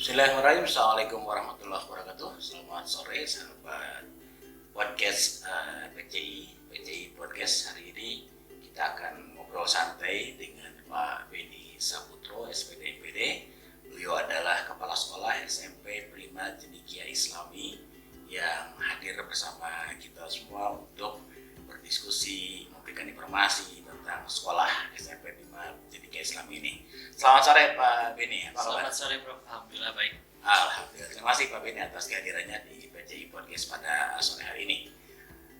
Bismillahirrahmanirrahim. Assalamualaikum warahmatullahi wabarakatuh. Selamat sore sahabat podcast PCI Podcast. Hari ini kita akan ngobrol santai dengan Pak Beni Saputro, SPD MPD. Beliau adalah Kepala Sekolah SMP Prima Cendekia Islami yang hadir bersama kita semua untuk berdiskusi, memberikan informasi tentang sekolah SMP Prima Cendekia Islami ini. Selamat sore Pak Beni. Selamat sore Prof. Alhamdulillah baik. Alhamdulillah. Terima kasih Pak Beni atas kehadirannya di PCI Podcast pada sore hari ini.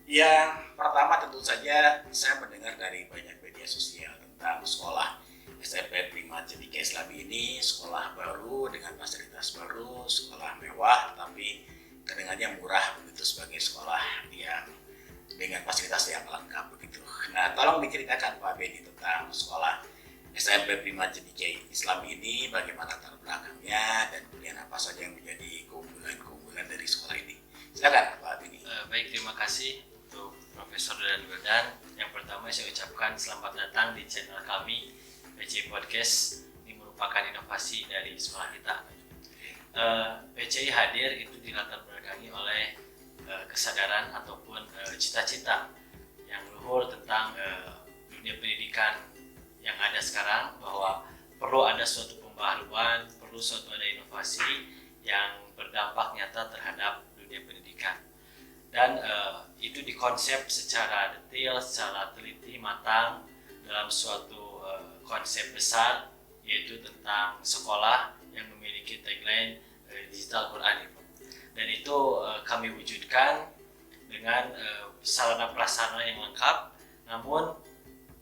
Yang pertama tentu saja saya mendengar dari banyak media sosial tentang sekolah SMP Prima Cendekia Islami ini, sekolah baru dengan fasilitas baru, sekolah mewah tapi kedengarannya murah begitu sebagai sekolah yang dengan fasilitas yang lengkap begitu. Nah, tolong diceritakan Pak Beni tentang sekolah SMP Prima Cendekia Islami ini, bagaimana latar belakangnya dan kemudian apa saja yang menjadi keunggulan dari sekolah ini. Silakan Pak Beni. Baik, terima kasih untuk Profesor dan Wildan. Yang pertama saya ucapkan selamat datang di channel kami PCI Podcast. Ini merupakan inovasi dari sekolah kita. PCI hadir itu dilatar belakangi oleh kesadaran ataupun cita-cita yang luhur tentang dunia pendidikan yang ada sekarang, bahwa perlu ada suatu pembaharuan, perlu suatu ada inovasi yang berdampak nyata terhadap dunia pendidikan. Dan itu dikonsep secara detail, secara teliti, matang dalam suatu konsep besar, yaitu tentang sekolah yang memiliki tagline Digital Quran. Dan itu kami wujudkan dengan sarana prasarana yang lengkap, namun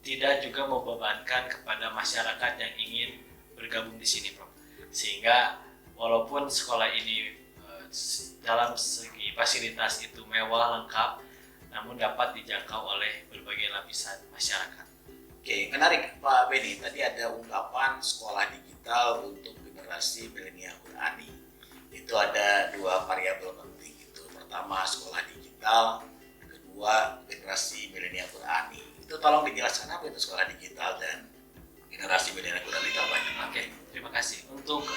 tidak juga membebankan kepada masyarakat yang ingin bergabung di sini, Prof. Sehingga walaupun sekolah ini dalam segi fasilitas itu mewah, lengkap, namun dapat dijangkau oleh berbagai lapisan masyarakat. Oke, menarik Pak Beni. Tadi ada ungkapan sekolah digital untuk generasi milenial Qurani. Itu ada dua variabel penting itu. Pertama sekolah digital, kedua generasi milenial Qurani. Itu tolong dijelaskan apa itu sekolah digital dan generasi milenial Qurani itu apa? Oke, terima kasih. Untuk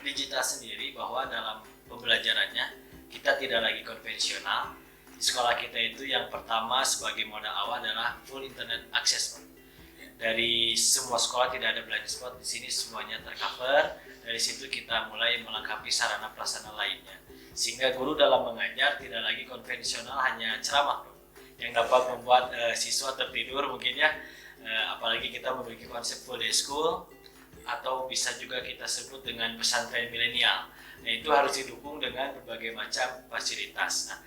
digital sendiri, bahwa dalam pembelajarannya kita tidak lagi konvensional. Di sekolah kita itu yang pertama sebagai modal awal adalah full internet access. Dari semua sekolah tidak ada blind spot, di sini semuanya tercover. Dari situ kita mulai melengkapi sarana prasarana lainnya, sehingga guru dalam mengajar tidak lagi konvensional hanya ceramah yang dapat membuat siswa tertidur mungkin ya, apalagi kita memiliki konsep full day school atau bisa juga kita sebut dengan pesantren milenial. Nah, itu harus didukung dengan berbagai macam fasilitas. Nah,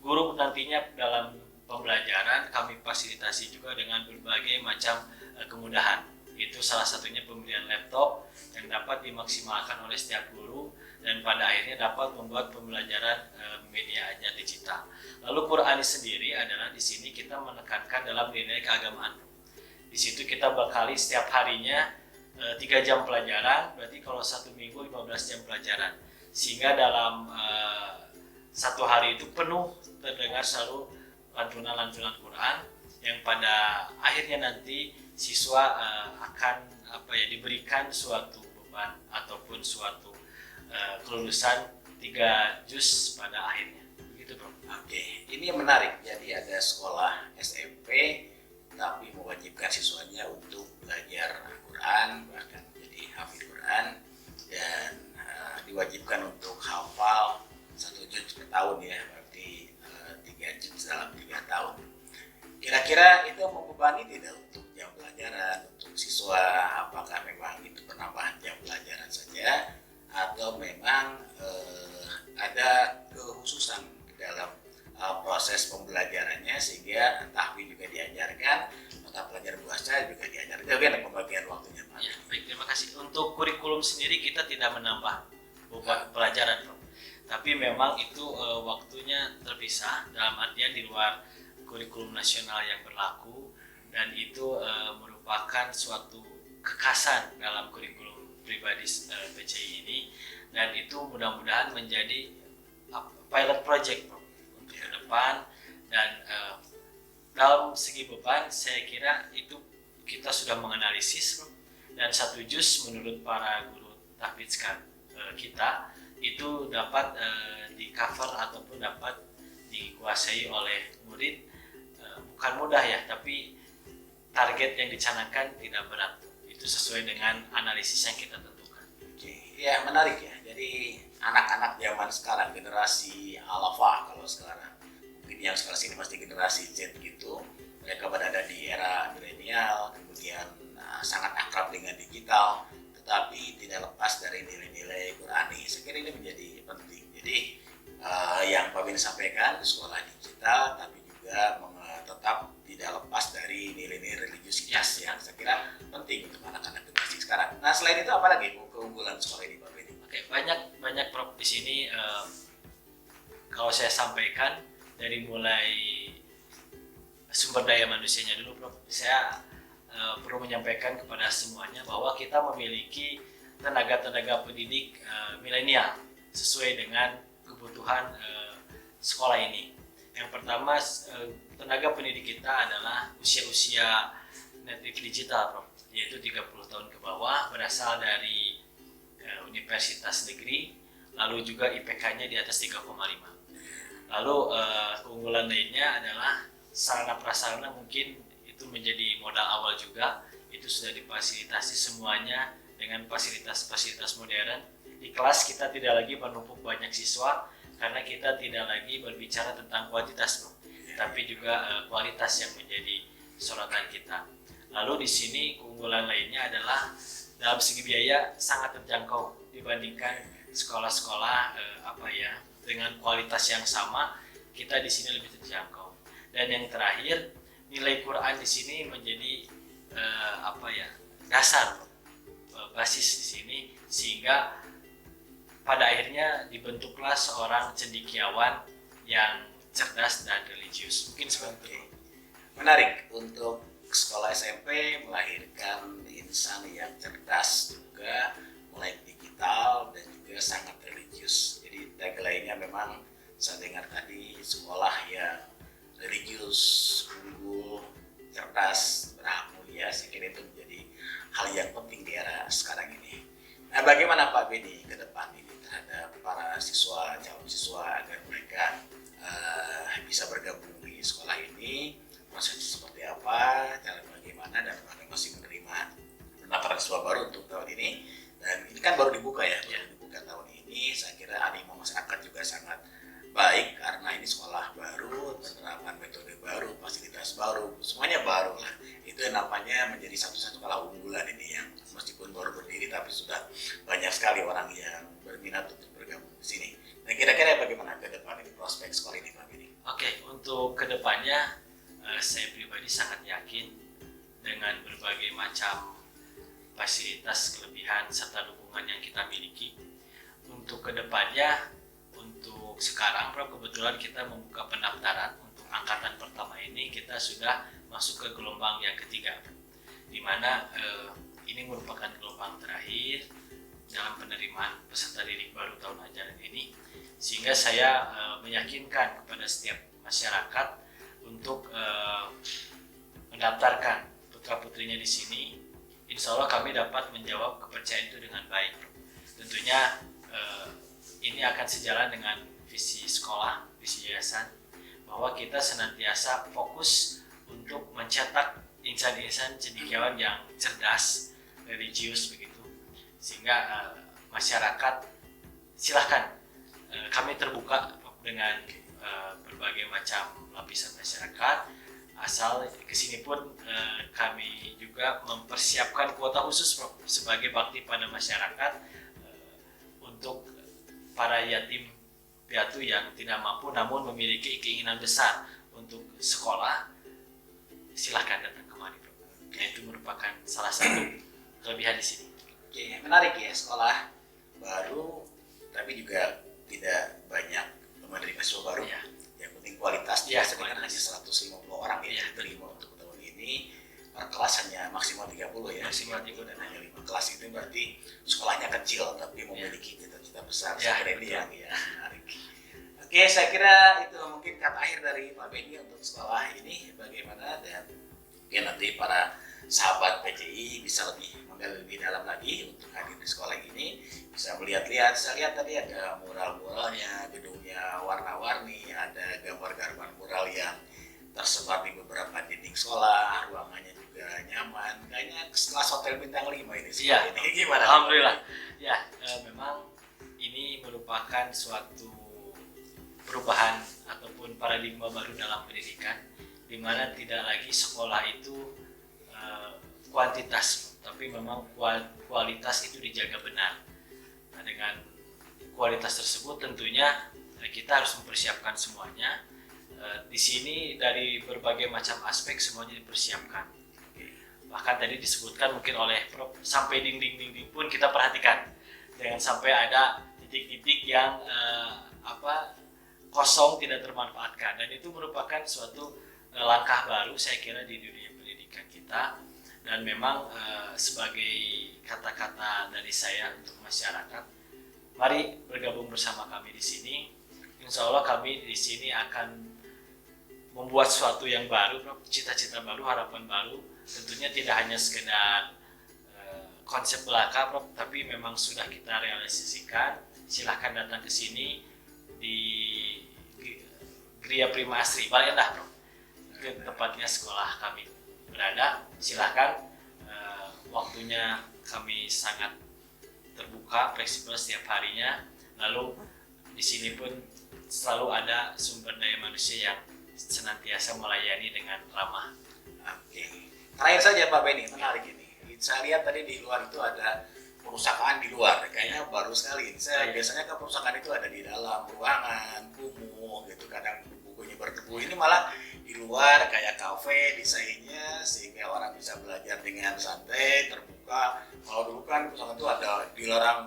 guru nantinya dalam pembelajaran kami fasilitasi juga dengan berbagai macam kemudahan. Itu salah satunya pembelian laptop yang dapat dimaksimalkan oleh setiap guru dan pada akhirnya dapat membuat pembelajaran media ajar digital. Lalu Qur'ani sendiri adalah di sini kita menekankan dalam nilai keagamaan. Di situ kita bekali setiap harinya 3 jam pelajaran, berarti kalau 1 minggu 15 jam pelajaran. Sehingga dalam 1 hari itu penuh terdengar selalu lantunan-lantunan Quran yang pada akhirnya nanti siswa akan diberikan suatu beban ataupun suatu kelulusan 3 juz pada akhirnya. Begitu, Bro. Oke, ini yang menarik. Jadi ada sekolah SMP tapi mewajibkan siswanya untuk belajar Quran, bahkan menjadi hafid Quran, dan diwajibkan untuk hafal 1 juz per tahun ya, berarti 3 juz dalam 3 tahun. Kira-kira itu membebani tidak untuk jam pelajaran untuk siswa? Apakah memang itu penambahan jam pelajaran saja atau memang ada kekhususan dalam proses pembelajarannya sehingga tahfidz juga diajarkan, mata pelajaran bahasa juga diajarkan? Bagaimana pembagian waktunya, Pak? Ya, baik, terima kasih. Untuk kurikulum sendiri kita tidak menambah beban pelajaran, Bro. Tapi memang itu waktunya terpisah, dalam artian di luar kurikulum nasional yang berlaku, dan itu merupakan suatu kekhasan dalam kurikulum pribadi PCI ini, dan itu mudah-mudahan menjadi pilot project untuk ke depan. Dan dalam segi beban saya kira itu kita sudah menganalisis, dan 1 juz menurut para guru tahfidzkan kita itu dapat di cover ataupun dapat dikuasai oleh murid. Bukan mudah ya, tapi target yang dicanangkan tidak berat. Itu sesuai dengan analisis yang kita tentukan. Oke, ya menarik ya. Jadi anak-anak zaman sekarang, generasi alpha kalau sekarang, mungkin yang sekarang sini masih generasi Z gitu, mereka berada di era milenial, kemudian sangat akrab dengan digital, tetapi tidak lepas dari nilai-nilai Qurani. Saya kira ini menjadi penting. Jadi yang Pak Beni sampaikan, sekolah digital, tapi juga tetap tidak lepas dari nilai-nilai religiusitas yang saya kira penting untuk anak-anak generasi sekarang. Nah, selain itu apa lagi keunggulan sekolah ini, Pak Beni? Oke, banyak Prof di sini. Kalau saya sampaikan dari mulai sumber daya manusianya dulu, Prof. Saya perlu menyampaikan kepada semuanya bahwa kita memiliki tenaga-tenaga pendidik milenial sesuai dengan kebutuhan sekolah ini. Yang pertama, tenaga pendidik kita adalah usia-usia native digital, Prof, yaitu 30 tahun ke bawah, berasal dari universitas negeri, lalu juga IPK-nya di atas 3,5. Lalu keunggulan lainnya adalah sarana prasarana, mungkin itu menjadi modal awal juga. Itu sudah difasilitasi semuanya dengan fasilitas-fasilitas modern. Di kelas kita tidak lagi menumpuk banyak siswa, karena kita tidak lagi berbicara tentang kuantitas, Bro, tapi juga kualitas yang menjadi sorotan kita. Lalu di sini keunggulan lainnya adalah dalam segi biaya sangat terjangkau dibandingkan sekolah-sekolah dengan kualitas yang sama. Kita di sini lebih terjangkau. Dan yang terakhir, nilai Quran di sini menjadi dasar, basis di sini, sehingga pada akhirnya dibentuklah seorang cendekiawan yang cerdas dan religius. Mungkin seperti itu. Menarik, untuk sekolah SMP melahirkan insan yang cerdas juga, mulai digital dan juga sangat religius. Jadi tagline-nya memang saya dengar tadi, sekolah yang religius, unggul, cerdas, berhak mulia. Saya kira itu menjadi hal yang penting di era sekarang ini. Nah, bagaimana Pak Beni ke depan ini terhadap para siswa, calon siswa, agar mereka bisa bergabung di sekolah ini, prosesnya seperti apa, cara bagaimana, dan apakah masih menerima pendaftaran siswa baru untuk tahun ini. Dan ini kan baru dibuka ya, baru dibuka tahun ini. Saya kira animo masyarakat juga sangat baik, karena ini sekolah baru, penerapan metode baru, fasilitas baru, semuanya baru lah. Itu yang namanya menjadi satu-satu sekolah unggulan ini, yang meskipun baru berdiri tapi sudah banyak sekali orang yang berminat untuk bergabung di sini. Nah, kira-kira bagaimana ke depan ini prospek sekolah ini, Pak Beni? Oke, untuk kedepannya saya pribadi sangat yakin dengan berbagai macam fasilitas, kelebihan, serta dukungan yang kita miliki. Untuk kedepannya, untuk sekarang, Prof, kebetulan kita membuka pendaftaran untuk angkatan pertama ini. Kita sudah masuk ke gelombang yang ketiga, di mana ini merupakan gelombang terakhir dalam penerimaan peserta didik baru tahun ajaran ini, sehingga saya meyakinkan kepada setiap masyarakat untuk mendaftarkan putra-putrinya di sini. Insya Allah kami dapat menjawab kepercayaan itu dengan baik. Tentunya ini akan sejalan dengan visi sekolah, visi yayasan, bahwa kita senantiasa fokus untuk mencetak insan-insan cendekiawan yang cerdas, religius begitu, sehingga masyarakat silahkan, kami terbuka dengan berbagai macam lapisan masyarakat. Asal kesini pun kami juga mempersiapkan kuota khusus, Prof, sebagai bakti pada masyarakat untuk para yatim piatu yang tidak mampu namun memiliki keinginan besar untuk sekolah. Silahkan datang kemari, Prof. Nah, itu merupakan salah satu kelebihan di sini. Oke, menarik ya, sekolah baru tapi juga tidak banyak menerima siswa baru. Ya. Yang penting kualitasnya. Ya, sebenarnya hanya 150 orang ya, terima untuk tahun ini. Per kelas hanya maksimal 30 ya. Maksimal 30 dan hanya 5 kelas. Itu berarti sekolahnya kecil tapi memiliki cita-cita besar. Ya, saya kira ini yang menarik. Oke, saya kira itu mungkin kata akhir dari Pak Beni untuk sekolah ini bagaimana, dan mungkin nanti para sahabat PCI bisa lebih menggali lebih dalam lagi untuk hadir di sekolah ini. bisa melihat-lihat. Saya lihat tadi ada mural-muralnya, gedungnya warna-warni, ada gambar-gambar mural yang tersebar di beberapa dinding sekolah, ruangannya juga nyaman. Kayaknya kelas hotel bintang 5 ini sih. Iya. Ini gimana? Alhamdulillah. Ya, memang ini merupakan suatu perubahan ataupun paradigma baru dalam pendidikan, di mana tidak lagi sekolah itu kuantitas, tapi memang kualitas itu dijaga benar. Nah, dengan kualitas tersebut tentunya kita harus mempersiapkan semuanya. Di sini dari berbagai macam aspek semuanya dipersiapkan. Bahkan tadi disebutkan mungkin oleh Prof, sampai dinding-dinding pun kita perhatikan. Jangan sampai ada titik-titik yang kosong tidak termanfaatkan, dan itu merupakan suatu langkah baru saya kira di dunia pendidikan kita. Dan memang sebagai kata-kata dari saya untuk masyarakat, mari bergabung bersama kami di sini. Insya Allah kami di sini akan membuat sesuatu yang baru, cita-cita baru, harapan baru. Tentunya tidak hanya sekedar konsep belaka, Prof, tapi memang sudah kita realisasikan. Silahkan datang ke sini di Gria Prima Asri, Balai Endah, Prof, ke tempatnya sekolah kami berada. Silahkan, waktunya kami sangat terbuka, fleksibel setiap harinya. Lalu di sini pun selalu ada sumber daya manusia yang senantiasa melayani dengan ramah. Oke. Terakhir saja Pak Benny, menarik ini. Saya lihat tadi di luar itu ada perusahaan di luar, kayaknya baru sekali. Saya biasanya ke perusahaan itu ada di dalam ruangan, kumuh gitu, kadang bukunya berdebu. Ini malah di luar kayak kafe desainnya, sehingga orang bisa belajar dengan santai, terbuka. Kalau dulu kan perusahaan itu ada dilarang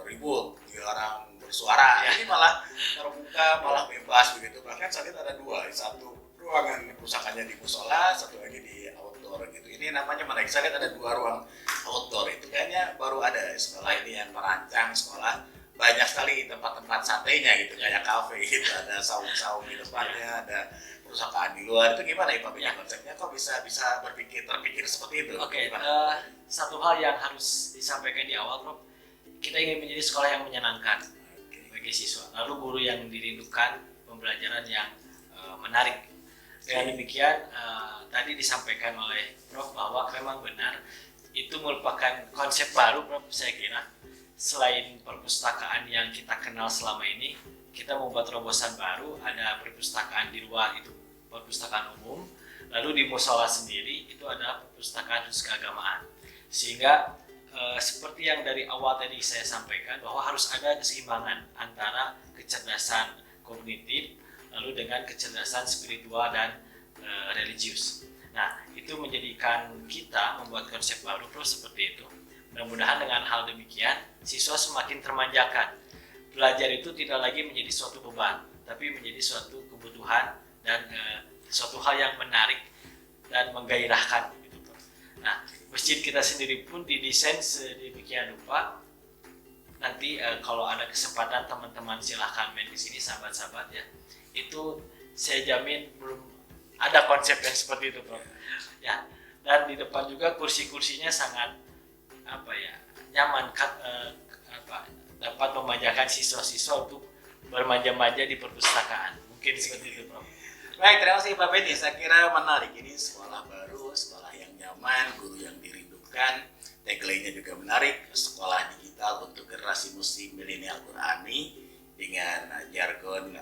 ribut, dilarang bersuara. Ini malah terbuka, malah bebas begitu. Bahkan saya lihat ada dua, satu ruangan perusahaannya di musola, satu lagi di outdoor gitu. Ini namanya menarik. Saya lihat ada dua ruang outdoor, itu kayaknya baru ada sekolah ini yang merancang sekolah. Banyak sekali tempat-tempat santainya gitu, kayak kafe gitu, ada saung-saung di depannya, ada perusahaan di luar. Itu gimana ya Pak Benny konsepnya? Kok bisa terpikir seperti itu? Oke, satu hal yang harus disampaikan di awal, Prof, kita ingin menjadi sekolah yang menyenangkan bagi siswa, lalu guru yang dirindukan, pembelajaran yang menarik. Dengan demikian, tadi disampaikan oleh Prof bahwa memang benar itu merupakan konsep baru, Prof, saya kira. Selain perpustakaan yang kita kenal selama ini, kita membuat terobosan baru. Ada perpustakaan di luar, itu perpustakaan umum. Lalu di musola sendiri itu ada perpustakaan khusus keagamaan. Sehingga seperti yang dari awal tadi saya sampaikan, bahwa harus ada keseimbangan antara kecerdasan kognitif lalu dengan kecerdasan spiritual dan religius. Nah, itu menjadikan kita membuat konsep baru, Prof, seperti itu. Mudah-mudahan dengan hal demikian, siswa semakin termanjakan. Belajar itu tidak lagi menjadi suatu beban, tapi menjadi suatu kebutuhan dan suatu hal yang menarik dan menggairahkan. Gitu, Prof. Nah, masjid kita sendiri pun didesain sedemikian rupa. Nanti kalau ada kesempatan teman-teman silahkan main di sini, sahabat-sahabat ya. Itu saya jamin belum ada konsep yang seperti itu, Prof. Ya, dan di depan juga kursi-kursinya sangat nyaman, dapat memanjakan siswa-siswa untuk bermanja-manja di perpustakaan. Mungkin seperti itu, Prof. Baik, terima kasih Pak Benny. Saya kira menarik, ini sekolah baru, sekolah yang nyaman, guru yang dirindukan. Tagline-nya juga menarik, sekolah digital untuk generasi muslim milenial Qurani dengan jargon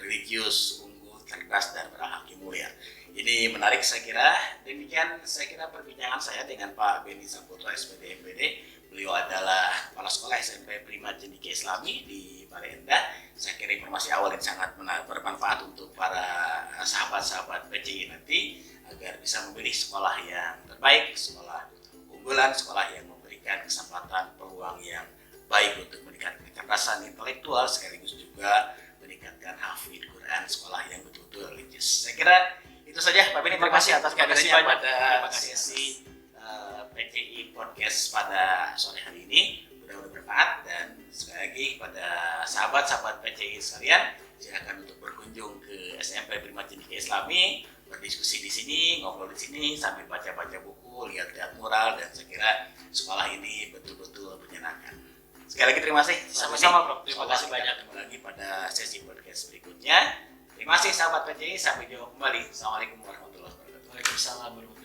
religius, unggul, cerdas, dan berakhlak mulia. Ini menarik saya kira. Demikian saya kira perbincangan saya dengan Pak Benny Saputra SPD MPD. Beliau adalah kepala sekolah SMP Prima Cendekia Islami di Balai Endah. Saya kira informasi awal yang sangat bermanfaat untuk para sahabat-sahabat PCI nanti agar bisa memilih sekolah yang terbaik, sekolah unggulan, sekolah yang memberikan kesempatan peluang yang baik untuk meningkatkan kecerdasan intelektual sekaligus juga meningkatkan hafid Quran, sekolah yang betul-betul religius. Saya kira itu saja Pak Benny. Terima kasih atas kehadirannya pada sesi PCI Podcast pada sore hari ini. Mudah-mudahan bermanfaat, dan sekali lagi pada sahabat-sahabat PCI sekalian, silakan untuk berkunjung ke SMP Prima Cendekia Islami, berdiskusi di sini, ngobrol di sini sambil baca-baca buku, lihat-lihat mural, dan saya kira sekolah ini betul-betul menyenangkan. Sekali Sekali lagi terima kasih. Sama-sama, Bro. Terima kasih Kita banyak. ketemu lagi pada sesi podcast berikutnya. Terima kasih sahabat PJI, sampai jumpa kembali. Assalamualaikum warahmatullahi wabarakatuh. Waalaikumsalam warahmatullahi wabarakatuh.